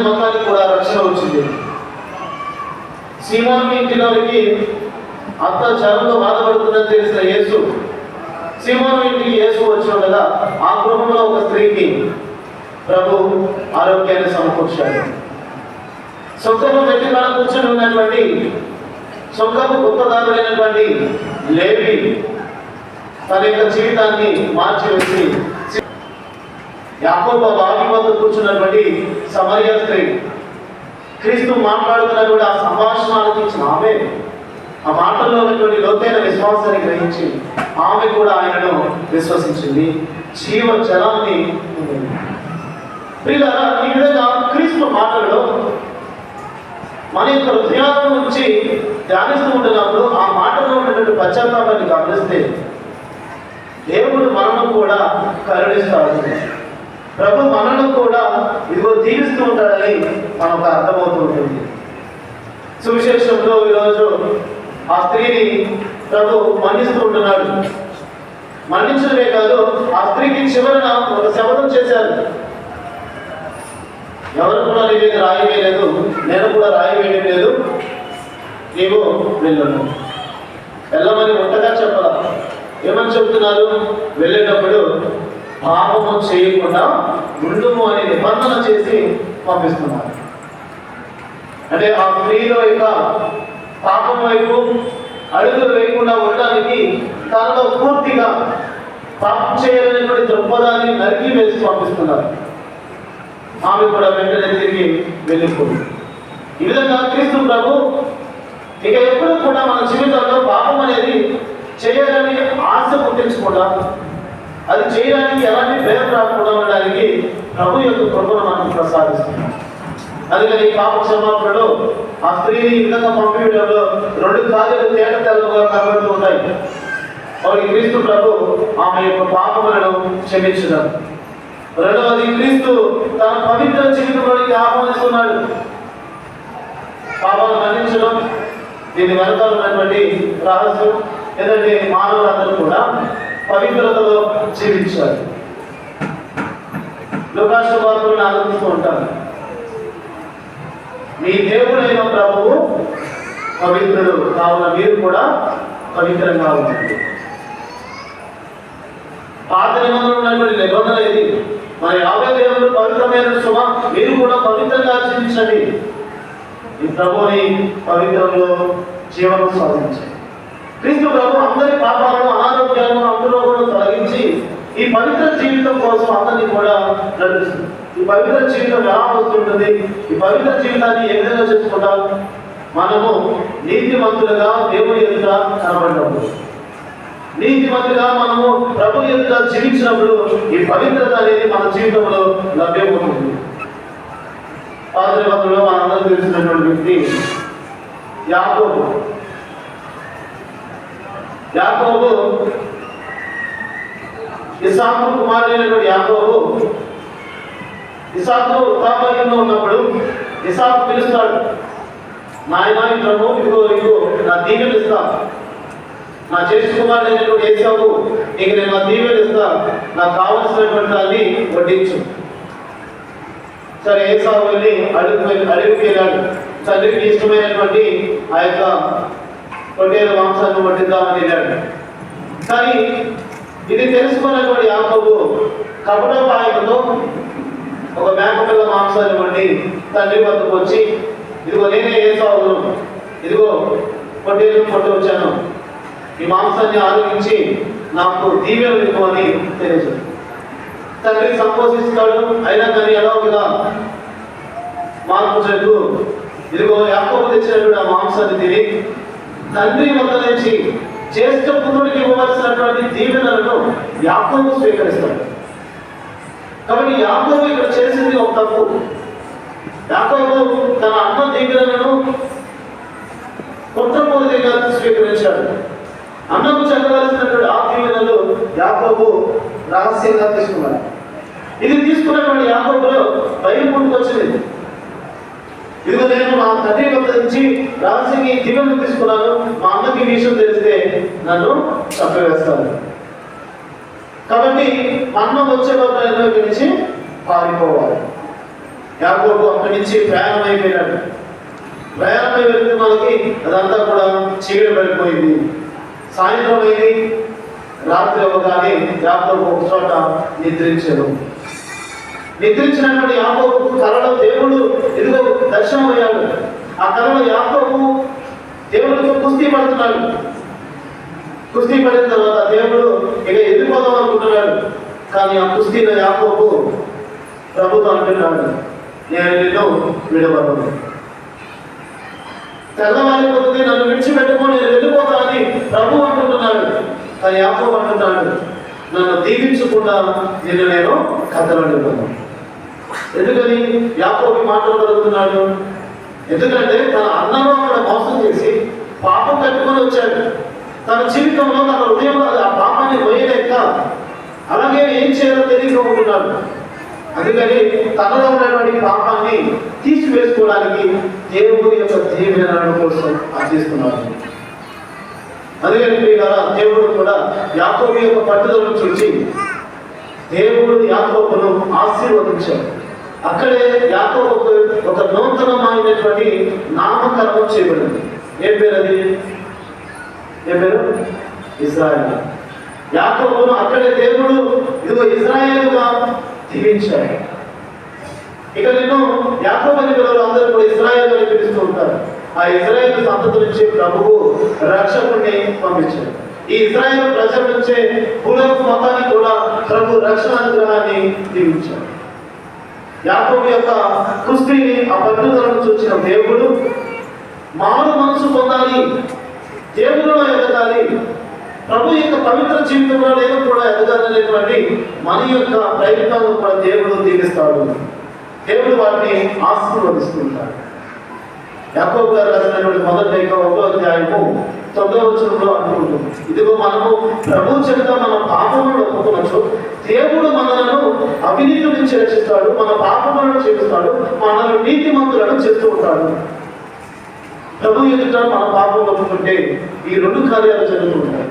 Israel మొత్తానికి కూడా రక్షణ వచ్చింది. సీమోను ఇంటిలోనికి అంత జ్వరంతో బాధపడుతుందని తెలిసిన యేసు, సీమోను ఇంటికి యేసు వచ్చి ఉండగా ఆ గృహంలో ఒక స్త్రీకి ప్రభు ఆరోగ్యాన్ని సమకూర్చాడు. సొంతము వ్యక్తి కాడ కూర్చొని ఉన్నటువంటి సొంతము గొప్పదారుడైనటువంటి లేవి తన యొక్క జీవితాన్ని మార్చివేసి యాకోబు బావి వద్ద కూర్చున్నటువంటి సమరయ స్త్రీ క్రీస్తు మాట్లాడుతున్నటువంటి ఆ సంభాషణ ఆలోచించిన ఆమె ఆ మాటల్లో ఉన్నటువంటి లోతైన విశ్వాసాన్ని గ్రహించి ఆమె కూడా ఆయనను విశ్వసించింది, జీవ జలాన్ని పొందింది. ప్రియులారా, ఈ విధంగా క్రీస్తు మాటల్లో మన యొక్క హృదయాల నుంచి ధ్యానిస్తూ ఉంటున్నప్పుడు ఆ మాటలో ఉన్నటువంటి పశ్చాత్తాపాన్ని గమనిస్తే దేవుడు మనను కూడా కరుణిస్తాడు. ప్రభు మనను కూడా ఇదిగో దీవిస్తూ ఉంటాడని మనకు అర్థమవుతూ ఉంటుంది. సువిశేషంలో ఈరోజు ఆ స్త్రీని ప్రభు మన్నిస్తూ ఉంటున్నాడు. మన్నించడమే కాదు, ఆ స్త్రీకి చివరన ఒక శపథం చేశారు. ఎవరు కూడా నీ మీద రాయి వేయలేదు, నేను కూడా రాయి వేయడం లేదు, నీవు వెళ్ళను. వెళ్ళమని ఒంటగా చెప్పాల. ఏమని చెబుతున్నారు? వెళ్ళేటప్పుడు పాపము చేయకుండా ఉండుము అనే నిబంధన చేసి పంపిస్తున్నారు. అంటే ఆ స్త్రీలో యొక్క పాపం వైపు అడుగులు వేయకుండా ఉండడానికి తనలో పూర్తిగా పాపం చేయాలనేటువంటి దృక్పథాన్ని నరికి వేసి పంపిస్తున్నారు. ఆమె కూడా వెంటనే తిరిగి వెళ్ళిపోయింది. ఈ విధంగా క్రీస్తు ప్రభు ఇక ఎప్పుడు కూడా మన జీవితంలో పాపం అనేది చేయాలని ఆశ పుట్టించకుండా, అది చేయడానికి ఎలాంటి భయం రాకుండా ఉండడానికి ప్రభు యొక్క కృపను మనకు ప్రసాదిస్తున్నాం. అందుకని పాప క్షమాపణలో ఆ స్త్రీని ఈ విధంగా పంపించడంలో రెండు కార్యాలు తేట తెల్లగా కనబడుతూ ఉంటాయి. ఒకటి క్రీస్తు ప్రభు ఆమె యొక్క పాపములను క్షమించడం, రెండవది క్రీస్తు తన పవిత్ర జీవితంలోనికి ఆహ్వానిస్తున్నాడు. పాపాలను మన్నించడం దీని వెనకాల ఉన్నటువంటి రహస్యం ఏంటంటే మానవులందరూ కూడా పవిత్రతలో జీవించాలి. లూకాసు వార్తలను ఆలోచిస్తూ ఉంటాను. మీ దేవుడైన ప్రభువు పవిత్రుడు కావున మీరు కూడా పవిత్రంగా ఉండండి. పాత నిబంధనలు ఉన్నటువంటి నిబంధన ఇది. మన యాభై దేవుడు పవిత్రమైన సుమ, మీరు కూడా పవిత్రంగా జీవించండి. ఈ ప్రభుని పవిత్రంలో జీవనం సాధించండి. క్రీస్తు ప్రభు అందరి పాపాలను, అనారోగ్యాలను, అంటురోగులను తొలగించి ఈ పవిత్ర జీవితం కోసం అందరినీ కూడా నడుస్తుంది. ఈ పవిత్ర జీవితం ఎలా వస్తుంటుంది? ఈ పవిత్ర జీవితాన్ని ఏ విధంగా చేసుకుంటాం? మనము నీతిమంతులుగా దేవుని ఎదుట కనబడినప్పుడు, నీతిమంతులుగా మనము ప్రభు ఎదుట జీవించినప్పుడు ఈ పవిత్రత అనేది మన జీవితంలో లభ్యమవుతుంది. పాత నిబంధనలో మనందరూ తెలిసినటువంటి వ్యక్తి యాకోబు. యాకోబు ఇస్సాకు కుమారుడైనటువంటి యాకోబు ఇస్సాకు వృద్ధాప్యంలో ఉన్నప్పుడు ఇస్సాకు పిలుస్తాడు, నాయనా ఇట్లను ఇదిగో ఇదిగో నా దీవెనలు ఇస్తా, నా జ్యేష్ఠ కుమారుడైనటువంటి ఏసావు నీకు నేను నా దీవెనలు ఇస్తా, నాకు కావలసినటువంటి దాన్ని వడ్డించు. సరే, ఏసావు వెళ్ళి అడవికి వెళ్ళాడు. తండ్రికి ఇష్టమైనటువంటి ఆ యొక్క పొట్టేలు మాంసాన్ని వడ్డిద్దామని వెళ్ళాడు. కానీ ఇది తెలుసుకున్నటువంటి యాకోబు కపటోపాయంతో ఒక మేకపిల్ల మాంసాన్ని వండి తండ్రి వద్దకు వచ్చి, ఇదిగో నేనే ఏసావును, ఇదిగో పొట్టేలు కొట్టి వచ్చాను, ఈ మాంసాన్ని ఆరోగించి నాకు దీవెనలు ఇవ్వు అని తెలియదు. తండ్రి సంతోషిస్తాడు. అయినా కానీ ఎలా ఒకగా మార్పు చెట్టు ఇదిగో యాకోబు తెచ్చినటువంటి ఆ మాంసాన్ని తిని తండ్రి వద్ద నుంచి జ్యేష్ఠ పుత్రుడికి ఇవ్వవలసినటువంటి దీవెనలను యాకోబు స్వీకరిస్తాడు. కాబట్టి యాకోబు ఇక్కడ చేసింది ఒక తప్పు. యాకోబు తన అన్న దీవెనలను కుట్రపూరితంగా స్వీకరించాడు. అన్నకు చెందవలసినటువంటి ఆ దీవెనలు యాకోబు రహస్యంగా తీసుకున్నాడు. ఇది తీసుకున్నటువంటి యాకోబులో భయం పుట్టుకొచ్చింది. ఇదిగో నేను మా తండ్రి వద్ద నుంచి రహస్యంగా ఈ దీవెనలు తీసుకున్నాను, మా అన్నకి విషయం తెలిస్తే నన్ను చంపవేస్తాను. కాబట్టి అన్నం వచ్చే లోపల నుంచి పారిపోవాలి. యాకోబు అక్కడి నుంచి ప్రయాణం అయిపోయినాడు. ప్రయాణమై వెళ్తే మనకి అదంతా కూడా చీకటి పడిపోయింది. సాయంత్రం అయింది. రాత్రి అవ్వగానే యాకోబు ఒక చోట నిద్రించాడు. నిద్రించినటువంటి యాకోబు కలలో దేవుడు ఎదుగో దర్శనమయ్యాడు. ఆ కలలో యాకోబు దేవుడితో కుస్తీ పడుతున్నాడు. కుస్తీ పడిన తర్వాత దేవుడు ఇక ఎదిరిపోదాం అనుకుంటున్నాడు. కానీ ఆ కుస్తీలో యాకోబు ప్రభుతో అంటున్నాడు, నేను నిన్ను విడవను. తెల్లవారిపోతుంది, నన్ను విడిచిపెట్టుకో, నేను వెళ్ళిపోతానని ప్రభు అంటున్నాడు. కానీ యాకోబు అంటున్నాడు, నన్ను దీవించకుండా నిన్ను నేను కథలనివ్వను. ఎందుకని యాకోబు మాట్లాడగలుగుతున్నాడు? ఎందుకంటే తన అన్నను అక్కడ మోసం చేసి పాపం కట్టుకొని వచ్చాడు. తన జీవితంలో తన హృదయంలో ఆ పాపాన్ని పోయలేక అలాగే ఏం చేయాలో తెలియకపోతున్నాడు. అందుకని తనలో ఉన్నటువంటి పాపాన్ని తీసివేసుకోవడానికి దేవుడి యొక్క దీవెన కోసం ఆశిస్తున్నాడు. అందుకని దేవుడు కూడా యాకోబు యొక్క పట్టుదలను చూసి దేవుడు యాకోబును ఆశీర్వదించాడు. అక్కడే యాకోబుకు ఒక నూతనమైనటువంటి నామకరణం చేయబడింది. ఏం పేరు అది? ఏం పేరు? ఇశ్రాయేలు. యాకోబును అక్కడే దేవుడు ఇదిగో ఇశ్రాయేలుగా దీవించాడు. ఇక నిన్ను యాకోబు అని పిల్లలు అందరూ కూడా ఇశ్రాయేలు అని పిలుస్తూ ఉంటారు. ఆ ఇశ్రాయేలు సంతతి నుంచి ప్రభువు రక్షకుడిని పంపించాడు. ఈ ఇశ్రాయేలు ప్రజల నుంచే భూలోక మొత్తానికి కూడా ప్రభు రక్షణ అనుగ్రహాన్ని దీవించాడు. యాకోబు యొక్క కుస్తీని ఆ పట్టుదలను చూసిన దేవుడు మారు మనసు పొందాలి, దేవుడిలో ఎదగాలి, ప్రభు యొక్క పవిత్ర జీవితంలో నేను కూడా ఎదగాలనేటువంటి మన యొక్క ప్రయత్నాలను కూడా దేవుడు దీవిస్తాడు. దేవుడు వాటిని ఆశీర్వదిస్తుంటాడు. యాకోబు గారు రాసినటువంటి మొదటి లేఖ 1వ అధ్యాయము 9వ వచనంలో అనుకుంటుంది, ఇదిగో మనము ప్రభు చేత మన పాపములను ఒప్పుకొనొచ్చు, దేవుడు మనలను అవినీతి నుంచి రక్షిస్తాడు, మన పాపములను చేస్తాడు, మనల్ని నీతిమంతులను చేస్తూ ఉంటాడు. ప్రభు ఎదుట మన పాపం ఒప్పుకుంటే ఈ 2 కార్యాలు జరుగుతుంటాయి.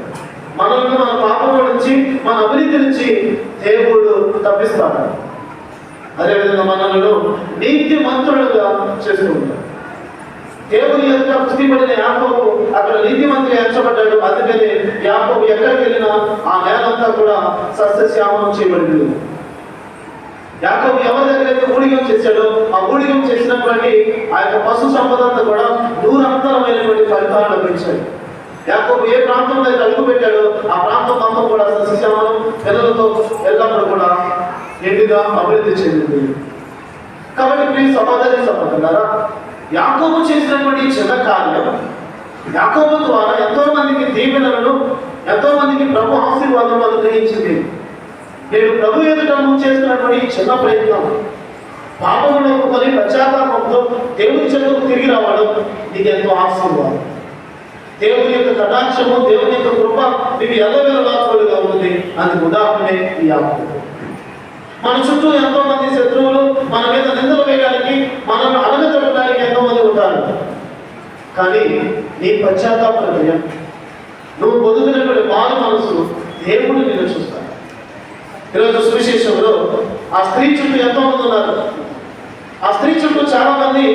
మనల్ని మన పాపముల నుంచి, మన అవినీతి నుంచి దేవుడు తప్పిస్తాడు. అదేవిధంగా మనలను నీతిమంతులుగా చేస్తూ ఉంటాడు. దేవుని యొక్క స్థితిపడిన యాకోబు అక్కడ నీతిమంతుగా ఎంచబడ్డాడు. అందుకని యాకోబు ఎక్కడికి వెళ్ళినా ఆ నేలంతా కూడా సస్యశ్యామలం చేయబడింది. యాకోబు ఎవరి దగ్గరైతే ఊడిగం చేశాడో ఆ ఊడిగం చేసినటువంటి ఆ యొక్క పశు సంపద అంతా కూడా దూరంతరమైనటువంటి ఫలితాలు లభించాయి. యాకోబు ఏ ప్రాంతంలో అయితే అడుగు పెట్టాడో ఆ ప్రాంతం అంతా కూడా సస్యశ్యామలం, పిల్లలతో ఎల్లప్పుడూ కూడా నిండుగా అభివృద్ధి చెందింది. కాబట్టి ప్రియ సహోదరి సహోదరులారా, యాకోబు చేసినటువంటి చిన్న కార్యం యాకోబు ద్వారా ఎంతో మందికి దీవెనలను, ఎంతో మందికి ప్రభు ఆశీర్వాదం అనుగ్రహించింది. నేను ప్రభు ఎదుట చేస్తున్నటువంటి చిన్న ప్రయత్నం, పాపమును ఒప్పుకొని పశ్చాత్తాపంతో దేవుని చెంతకు తిరిగి రావడం నీకు ఎంతో ఆశీర్వాదం. దేవుని యొక్క కటాక్షము, దేవుని యొక్క కృప నీకు ఎల్లవేళలాగా ఉంది. అందుకు ఉదాహరణే ఈ యాకోబు. మన చుట్టూ ఎంతో మంది శత్రువులు మన మీద నిందలు వేయడానికి, మనల్ని అడగజొట్టడానికి ఎంతో మంది ఉంటారు. కానీ నీ పశ్చాత్తాప హృదయం, నువ్వు పొందుతున్నటువంటి మారు మనసు దేవుడు నిన్ను చూస్తాడు. ఈరోజు సువిశేషంలో ఆ స్త్రీ చుట్టూ ఎంతో మంది ఉన్నారు. ఆ స్త్రీ చుట్టూ చాలా మంది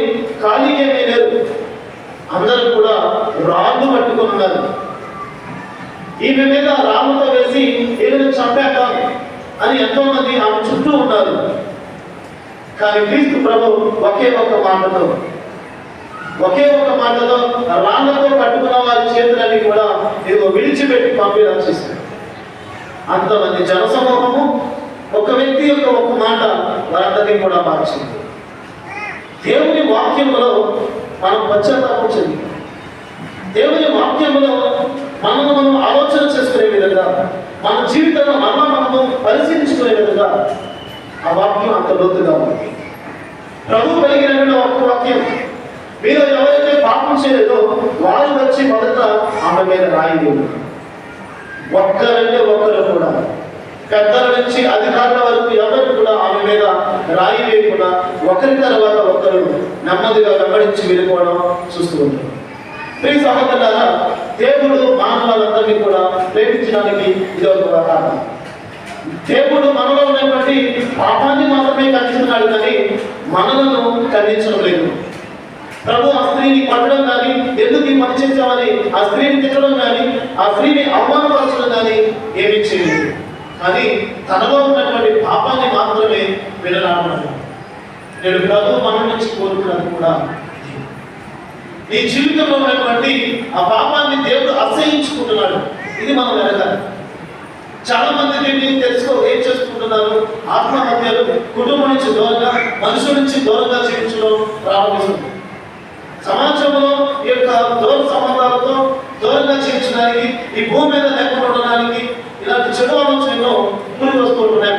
ఖాళీగా లేరు, అందరూ కూడా రాళ్ళు పట్టుకొని ఉన్నారు. ఈమె మీద రాళ్ళతో వేసి ఈమెను చంపేద్దాం అని ఎంతో మంది ఆమె చుట్టూ ఉన్నారు. కానీ క్రీస్తు ప్రభు ఒకే ఒక మాటలో రాళ్లతో కట్టుకున్న వారి చేతులని కూడా ఇదిగో విడిచిపెట్టి పంపి రక్షిస్తాడు. అంతమంది జనసమూహము ఒక వ్యక్తి యొక్క ఒక మాట వారందరినీ కూడా మార్చింది. దేవుని వాక్యములో మనం పశ్చాత్తాపం చెంది, దేవుని వాక్యములో మనం ఆలోచన చేసుకునే విధంగా, మన జీవితంలో మనము పరిశీలించుకునే విధంగా ఆ వాక్యం అంత లోతుగా ఉంది. ప్రభు కలిగిన ఒక వాక్యం, మీరు ఎవరైతే పాపం చేయలేదో వారు వచ్చి మొదట ఆమె మీద రాయి వేయండి. ఒక్కరంటే ఒక్కరు కూడా, పెద్దల నుంచి అధికారుల వరకు ఎవరు కూడా ఆమె మీద రాయి వేయకుండా ఒకరి తర్వాత ఒకరు నెమ్మదిగా వెంబడించి వెళ్ళిపోవడం చూస్తూ ఉంటారు. ప్రియ సహోదరులారా, దేవుడు మానవులందరినీ కూడా ప్రేమించడానికి ఇది ఒక ఉదాహరణ. దేవుడు మనలో ఉన్నటువంటి ఉన్నటువంటి పాపాన్ని మాత్రమే ఖండిస్తున్నాడు కానీ మనలను ఖండించడం లేదు. ప్రభు ఆ స్త్రీని పట్టడం కానీ, ఎందుకు ఈ పని చేసామని ఆ స్త్రీని తిట్టడం కానీ, ఆ స్త్రీని అవమానపరచడం కానీ ఏమీ చేయలేదు. కానీ తనలో ఉన్నటువంటి పాపాన్ని మాత్రమే విడనాడుతున్నాడు. నేను ప్రభు మన నుంచి కోరుకున్నది కూడా ఈ జీవితంలో ఉన్నటువంటి ఆ పాపాన్ని దేవుడు అసహించుకుంటున్నాడు. ఇది మనం వెనకాలి. చాలా మంది దీన్ని ఏం చేసుకుంటున్నారు? ఆత్మహత్యలు, కుటుంబం నుంచి దూరంగా, మనుషుల నుంచి దూరంగా జీవించడం ప్రారంభిస్తుంది. సమాజంలో ఈ యొక్క దూర సంబంధాలతో దూరంగా జీవించడానికి, ఈ భూమి మీద లేకుండా ఉండడానికి ఇలాంటి చెడు ఆలోచనలు ముందుకు వస్తూ ఉంటున్నాయి.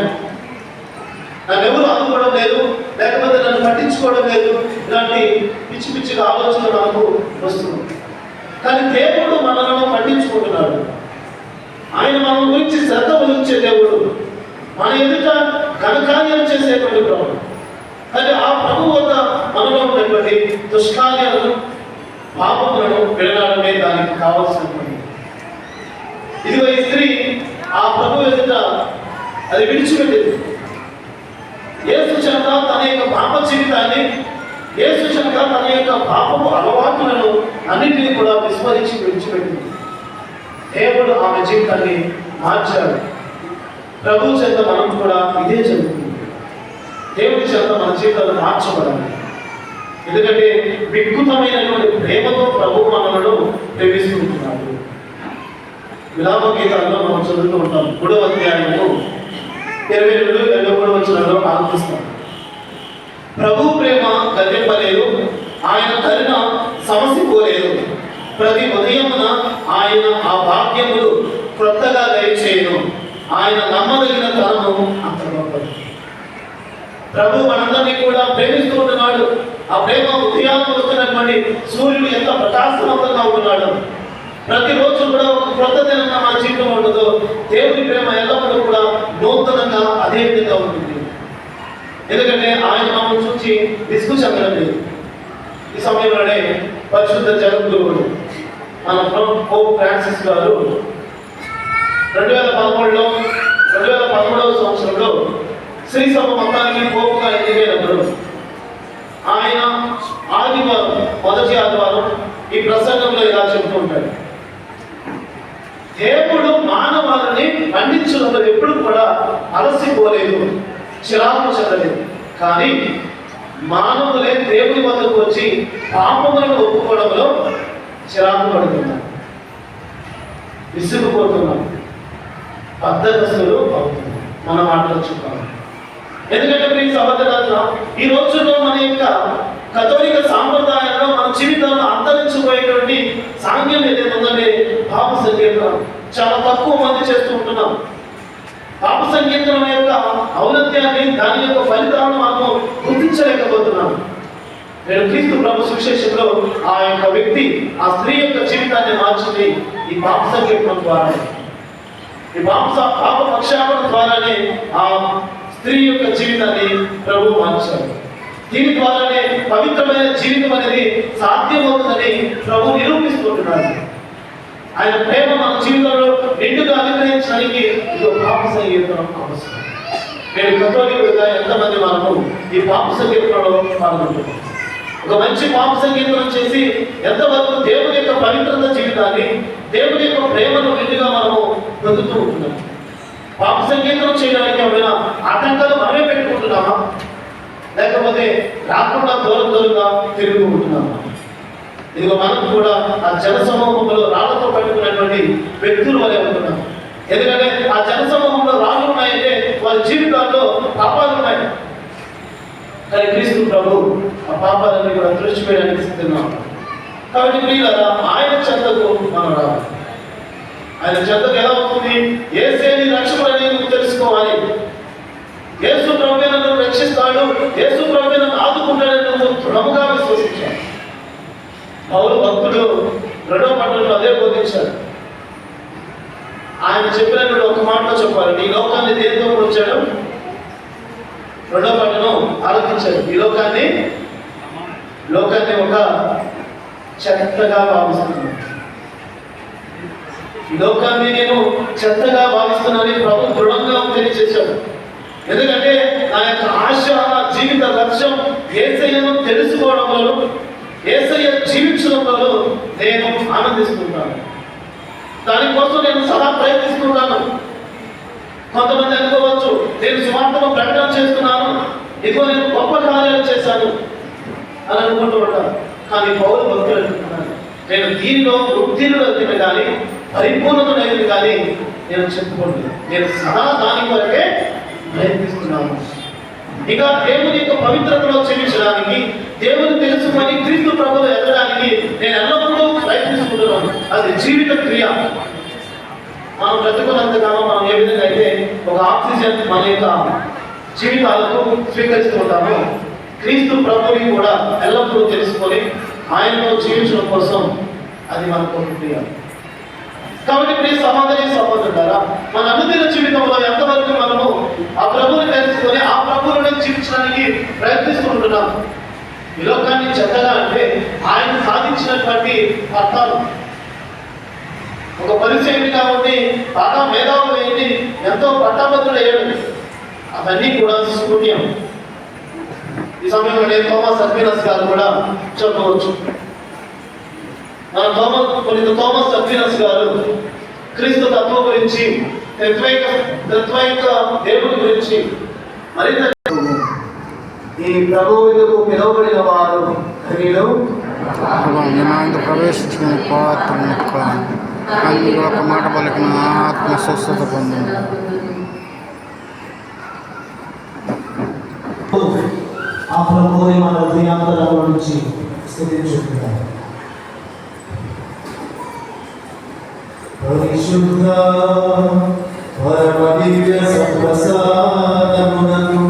నన్ను ఎవరు అనుకోవడం లేదు, లేకపోతే నన్ను పట్టించుకోవడం లేదు, ఇలాంటి పిచ్చి పిచ్చిగా ఆలోచనలు మనకు వస్తున్నాయి. కానీ దేవుడు మనలను పట్టించుకుంటున్నాడు. ఆయన మన గురించి శ్రద్ధ వహించే దేవుడు, మన ఎదుట ఘనకార్యాలు చేసేటువంటి ప్రభు. కానీ ఆ ప్రభు వద్ద మనలో ఉన్నటువంటి దుష్కార్యాలను, పాపములను విడనాడమే దానికి కావాల్సినటువంటి. ఇదిగో ఈ స్త్రీ ఆ ప్రభు ఎదుట అది విడిచిపెట్టింది. యేసు చెంత తన యొక్క పాప జీవితాన్ని, యేసు చెంత తన యొక్క పాపపు అలవాట్లను అన్నింటినీ కూడా విస్మరించి విడిచిపెట్టింది. దేవుడు ఆమె జీవితాన్ని మార్చాడు. ప్రభు చేత మనం కూడా ఇదే జరుగుతుంది. దేవుడి చేత మన జీవితాలు మార్చబడాలి. ఎందుకంటే వికృతమైనటువంటి ప్రేమతో ప్రభు మనలను ప్రేమిస్తుంటున్నాడు. విలాప గీతాల్లో మనం చదువుతూ ఉంటాం. 3వ అధ్యాయము 22-23 వచనాల్లో ఆలోచిస్తాం. ప్రభు ప్రేమ గతింపలేదు, ఆయన కరుణ సమసిపోలేదు. ప్రతి ఉదయమున ఆయన ఆ భాగ్యములు క్రొత్తగా దయచేయను. ఆయన నమ్మదగిన తనము అంత గొప్పది. ప్రభు మనందరినీ కూడా ప్రేమిస్తూ ఉంటున్నాడు. ఆ ప్రేమ ఉదయానికి వస్తున్నటువంటి సూర్యుడు ఎంత ప్రకాశవంతంగా ఉంటున్నాడు. ప్రతిరోజు కూడా ఒక క్రొత్త దినంగా మన జీవితం ఉండదు. దేవుని ప్రేమ ఎల్లప్పుడూ కూడా నూతనంగా అదే విధంగా ఉంటుంది. ఎందుకంటే ఆయన మమ్మల్ని చూసి విసుగు చెందడం లేదు. ఈ సమయంలోనే పరిశుద్ధ జగద్గురువుడు మన పోప్ ఫ్రాన్సిస్ గారు 2013వ సంవత్సరంలో శ్రీసభ మొత్తానికి పోపుగా ఎన్నికైనప్పుడు ఆయన ఆదివారం, మొదటి ఆదివారం ఈ ప్రసంగంలో ఇలా చెబుతూ ఉంటాడు. దేవుడు మానవాళిని ఖండించడంలో ఎప్పుడు కూడా అలసిపోలేదు, చిరాకు చెందలేదు. కానీ మానవులే దేవుని వద్దకు వచ్చి పాపములను ఒప్పుకోవడంలో చిరాకు పడుతున్నారు, విసుగుపోతున్నారు, బద్ధకస్తులు అవుతున్నారు. మన మాటలు చెప్పాలి. ఎందుకంటే ప్రియ సహోదరులారా, ఈ రోజుల్లో మన యొక్క కథోలిక సాంప్రదాయంలో మన జీవితంలో అంతరించిపోయేటువంటి సాంగ్యం ఏదైతుందంటే పాప సంకీర్తనం చాలా తక్కువ మంది చేస్తూ ఉంటున్నాం. పాప సంకీర్తనం యొక్క ఔన్నత్యాన్ని, దాని యొక్క ఫలితాలను మనము గుర్తించలేకపోతున్నాం. నేను క్రీస్తు ప్రభు సువిశేషంలో ఆ యొక్క వ్యక్తి, ఆ స్త్రీ యొక్క జీవితాన్ని మార్చింది ఈ పాప సంకీర్తనం ద్వారా. ఈ పాప పక్షాపన ద్వారానే ఆ స్త్రీ యొక్క జీవితాన్ని ప్రభు మార్చారు. దీని ద్వారానే పవిత్రమైన జీవితం అనేది సాధ్యమవుతుందని ప్రభు నిరూపిస్తుంటున్నారు. ఆయన ప్రేమ మన జీవితంలో నిండుగా అనుగ్రహించడానికి ఇది పాప సంకీర్తనం అవసరం. నేను కథోలికులుగా ఎంతమంది మనము ఈ పాప సంకీర్తనలో పాల్గొంటున్నాం? ఒక మంచి పాప సంకీర్తనం చేసి ఎంతవరకు దేవుని యొక్క పవిత్రత జీవితాన్ని, దేవుని యొక్క ప్రేమను నిండుగా మనము పొందుతూ ఉంటున్నాం. పాప సంకీర్తనం చేయడానికి ఏమైనా ఆటంకాలు మనమే పెట్టుకుంటున్నామా, లేకపోతే రాకుండా దూరంగా తిరుగుకుంటున్నామా? ఇదిగో మనం కూడా ఆ జన సమూహంలో రాళ్లతో పట్టుకున్నటువంటి వ్యక్తులు వలె ఉంటున్నాం. ఎందుకంటే ఆ జన సమూహంలో రాళ్ళు ఉన్నాయంటే వారి జీవితాల్లో పాపాలు ఉన్నాయి. కానీ క్రీస్తు ప్రభు ఆ పాపాలన్నీ కూడా తుడిచివేయడానికి సిద్ధంగా ఉన్నాడు. కాబట్టి ప్రియులారా, ఆయన చెంతకు మనం రావాలి. ఆయన చెంతకు ఎలా అవుతుంది? యేసేని రక్షకుడు అనేది తెలుసుకోవాలి. యేసు ప్రభువే నన్ను రక్షిస్తాడు, యేసు ప్రభువే నన్ను ఆదుకుంటాడని నువ్వు దృఢంగా విశ్వసించాలి. పౌలు భక్తుడు 2వ పట్టణంలో అదే బోధించాడు. ఆయన చెప్పినప్పుడు ఒక మాటలో చెప్పాలి, ఈ లోకాన్ని దేనితో పోల్చాడు? 2వ పట్టణం ఆలోచించాడు. ఈ లోకాన్ని ఒక చెత్తగా భావిస్తున్నాను. ఈ లోకాన్ని నేను చెత్తగా భావిస్తున్నానని ప్రభు దృఢంగా తెలియజేశాడు. ఎందుకంటే నా యొక్క ఆశ, జీవిత లక్ష్యం యేసయ్యను తెలుసుకోవడంలో, యేసయ్య జీవించడంలో నేను ఆనందిస్తుంటాను. దానికోసం నేను సదా ప్రయత్నిస్తున్నాను. కొంతమంది అనుకోవచ్చు, నేను సువార్తను ప్రకటన చేస్తున్నాను, ఇదిగో నేను గొప్ప కార్యాలు చేశాను అని అనుకుంటూ ఉంటాను. కానీ పౌలు భక్తులు అనుకుంటున్నాను, నేను దీనిలో వృత్తిని కానీ పరిపూర్ణతనైనది కానీ నేను చెప్పుకుంటున్నాను. నేను సదా దాని కొరకే ప్రయత్నిస్తున్నాను. ఇక దేవుని యొక్క పవిత్రతలో జీవించడానికి, దేవుని తెలుసుకొని క్రీస్తు ప్రభువులో ఎదగడానికి నేను ఎల్లప్పుడూ ప్రయత్నిస్తున్నాను. అది జీవిత క్రియ. మనం బ్రతుకున్నంతగానో మనం ఏ విధంగా అయితే ఒక ఆక్సిజన్ మన యొక్క జీవితాలకు స్వీకరిస్తూ ఉంటామో, క్రీస్తు ప్రభువుని కూడా ఎల్లప్పుడూ తెలుసుకొని ఆయనతో జీవించడం కోసం అది మనకు క్రియ. కాబట్టి ప్రియ సహోదరులారా, మన అనుదిన జీవితంలో ఎంతవరకు మనము ఆ ప్రభువుని తెలుసుకొని ఆ ప్రభువుని జీవించడానికి ప్రయత్నిస్తుంటున్నాం. ఈ లోకాన్ని చెత్తగా అంటే ఆయన సాధించినటువంటి అర్థాలు. ఒక పరిచయుడిగా ఉండి బాగా మేధావులు ఏంటి, ఎంతో పట్టాభద్రుడు అయ్యాడు, అవన్నీ కూడా శూన్యం. ఈ సమయంలో నేను థోమస్ అక్వినస్ గారు కూడా చెప్పవచ్చు. థోమస్ అక్వినస్ గారు క్రీస్తు తత్వం గురించి, తత్వైక దేవుడి గురించి మరింత ఈ ప్రభువుకు పిలువబడిన వారు ప్రవేశించిన పాత్ర ఒక మాట పలికిన ఆత్మ స్వస్థత పొందింది. ఆ ప్రభువుని మన హృదయాంతరాల నుంచి స్తుతించుకుంటాం. పరిశుద్ధ పరమ దివ్య సత్ప్రసాదమునకు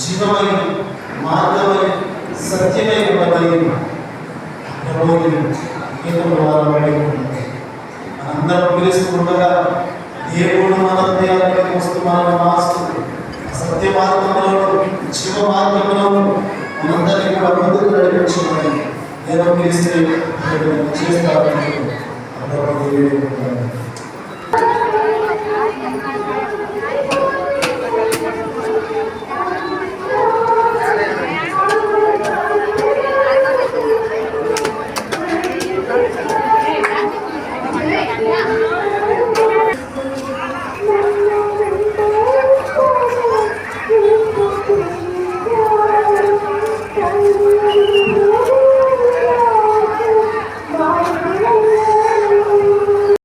జీవమైన మార్గమైన సత్యమైన అందరం పిలుస్తుండగా దేవుడు మన హృదయాలకు వస్తూ మనల్ని మారుస్తుంది. సత్య మార్గంలో, జీవ మార్గంలో మనందరినీ కూడా ముందుకు నడిపించుకోవాలి. నేను పిలిస్తే చేస్తాను.